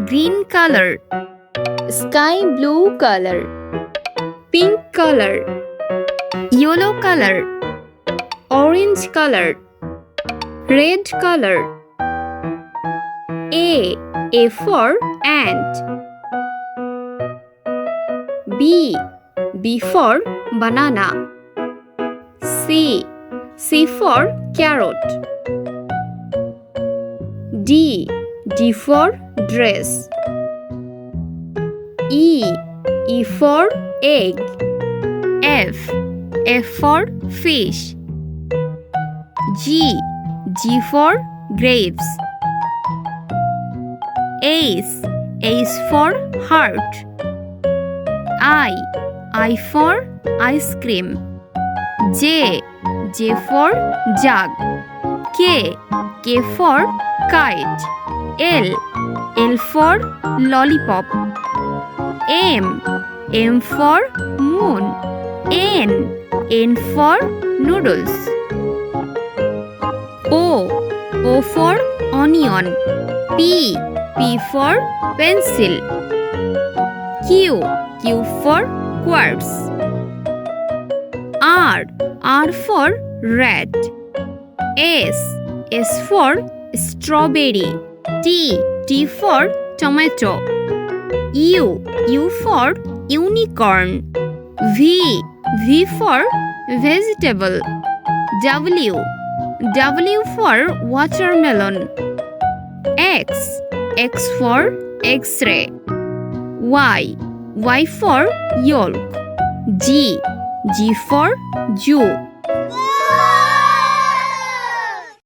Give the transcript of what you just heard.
Green color, sky blue color, pink color, yellow color, orange color, red color. A for ant. B for banana. C for carrot. D for dress. E for egg. F for fish. G for grapes. H for heart. I for ice cream. J for jug. K for kite. L for lollipop. M for moon. N for noodles. O for onion. P for pencil. Q for quartz. R for rat. S for strawberry. T for tomato. U for unicorn. V for vegetable. W for watermelon. X for X-ray. Y for yolk. G for Jew.